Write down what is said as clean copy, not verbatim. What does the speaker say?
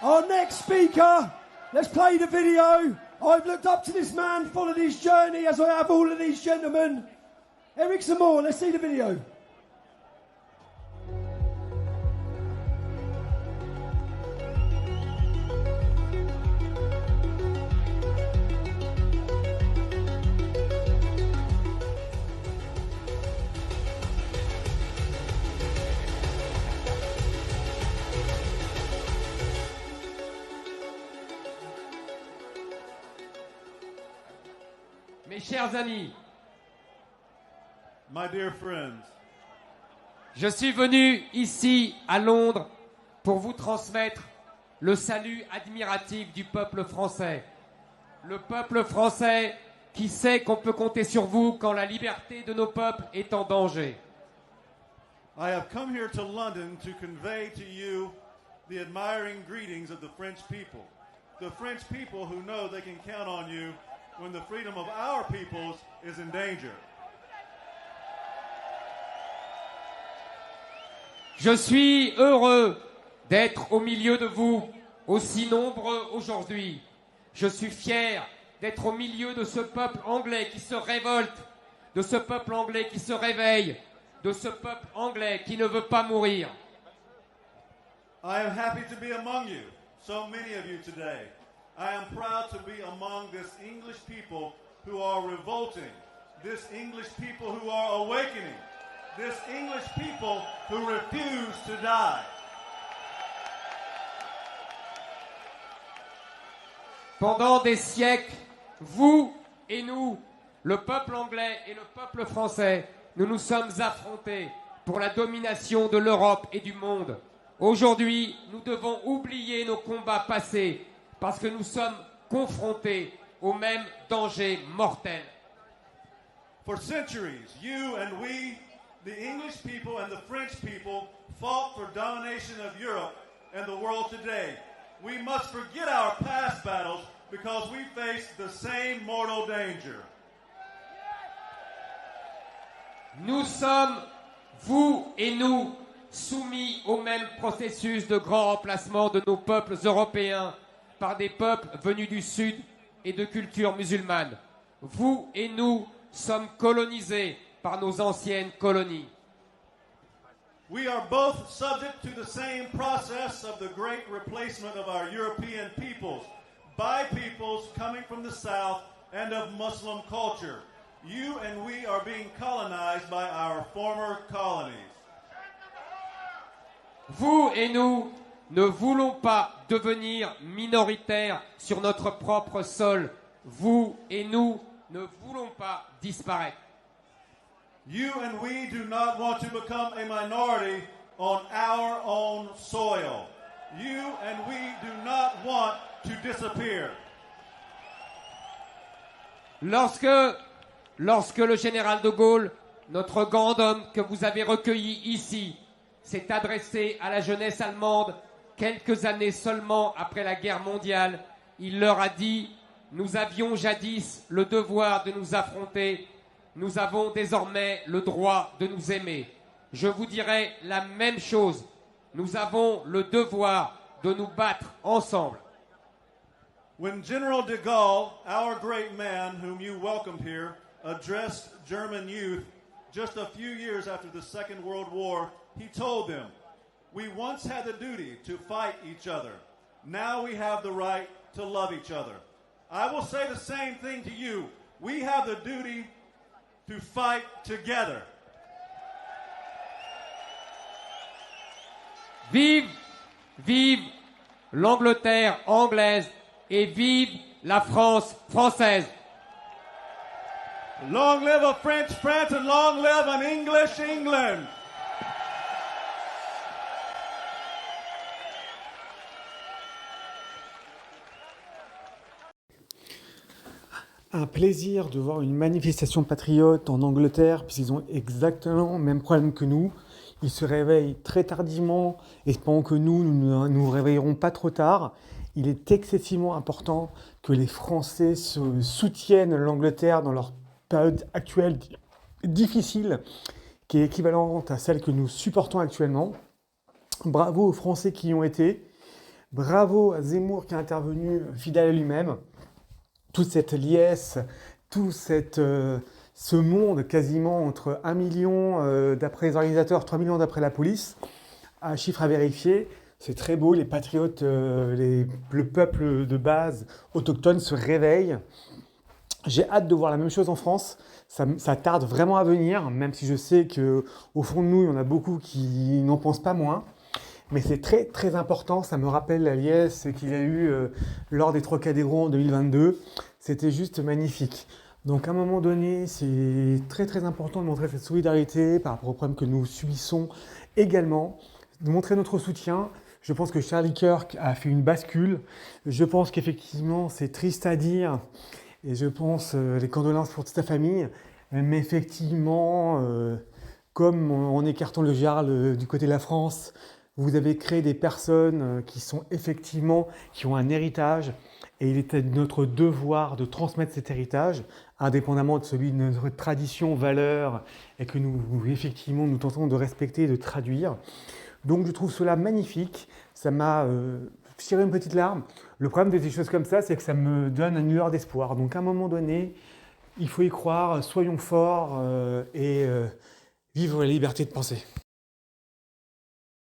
Our next speaker, let's play the video. I've looked up to this man, followed his journey as I have all of these gentlemen. Eric Zamora, let's see the video. Mes chers amis, My dear friends, je suis venu ici à Londres pour vous transmettre le salut admiratif du peuple français. Le peuple français qui sait qu'on peut compter sur vous quand la liberté de nos peuples est en danger. I have come here to London to convey to you the admiring greetings of the French people. The French people who know they can count on you when the freedom of our peoples is in danger. Je suis heureux d'être au milieu de vous, aussi nombreux aujourd'hui. Je suis fier d'être au milieu de ce peuple anglais qui se révolte, de ce peuple anglais qui se réveille, de ce peuple anglais qui ne veut pas mourir. I am happy to be among you, so many of you today. I am proud to be among this English people who are revolting, this English people who are awakening, this English people who refuse to die. Pendant des siècles, vous et nous, le peuple anglais et le peuple français, nous nous sommes affrontés pour la domination de l'Europe et du monde. Aujourd'hui, nous devons oublier nos combats passés parce que nous sommes confrontés au même danger mortel. For centuries, you and we, the English people and the French people, fought for domination of Europe and the world today. We must forget our past battles because we face the same mortal danger. Nous sommes, vous et nous, soumis au même processus de grand remplacement de nos peuples européens par des peuples venus du Sud et de culture musulmane. Vous et nous sommes colonisés par nos anciennes colonies. We are both subject to the same process of the great replacement of our European peoples by peoples coming from the South and of Muslim culture. You and we are being colonized by our former colonies. Vous et nous ne voulons pas devenir minoritaires sur notre propre sol. Vous et nous ne voulons pas disparaître. You and we do not want to become a minority on our own soil. You and we do not want to disappear. Lorsque le général de Gaulle, notre grand homme que vous avez recueilli ici, s'est adressé à la jeunesse allemande quelques années seulement après la guerre mondiale, il leur a dit « Nous avions jadis le devoir de nous affronter, nous avons désormais le droit de nous aimer. » Je vous dirai la même chose, nous avons le devoir de nous battre ensemble. When General de Gaulle, our great man whom you welcomed here, addressed German youth just a few years after the Second World War, he told them, "We once had the duty to fight each other. Now we have the right to love each other." I will say the same thing to you. We have the duty to fight together. Vive, vive l'Angleterre anglaise et vive la France française. Long live a French France and long live an English England. Un plaisir de voir une manifestation patriote en Angleterre, puisqu'ils ont exactement le même problème que nous. Ils se réveillent très tardivement, espérant que nous ne nous réveillerons pas trop tard. Il est excessivement important que les Français soutiennent l'Angleterre dans leur période actuelle difficile, qui est équivalente à celle que nous supportons actuellement. Bravo aux Français qui y ont été. Bravo à Zemmour qui est intervenu fidèle à lui-même. Toute cette liesse, ce monde quasiment entre 1 million d'après les organisateurs, 3 millions d'après la police, un chiffre à vérifier. C'est très beau, les patriotes, le peuple de base autochtone se réveille. J'ai hâte de voir la même chose en France. Ça tarde vraiment à venir, même si je sais qu'au fond de nous, il y en a beaucoup qui n'en pensent pas moins. Mais c'est très très important, ça me rappelle la liesse qu'il y a eu lors des Trocadéro en 2022. C'était juste magnifique. Donc à un moment donné, c'est très très important de montrer cette solidarité par rapport aux problèmes que nous subissons également, de montrer notre soutien. Je pense que Charlie Kirk a fait une bascule. Je pense qu'effectivement, c'est triste à dire. Et je pense les condoléances pour toute sa famille. Mais effectivement, comme en écartant le Jarl du côté de la France, vous avez créé des personnes qui sont effectivement, qui ont un héritage. Et il était de notre devoir de transmettre cet héritage, indépendamment de celui de notre tradition, valeurs, et que nous, effectivement, nous tentons de respecter et de traduire. Donc je trouve cela magnifique, ça m'a tiré une petite larme. Le problème de ces choses comme ça, c'est que ça me donne une lueur d'espoir. Donc à un moment donné, il faut y croire, soyons forts et vivre la liberté de penser.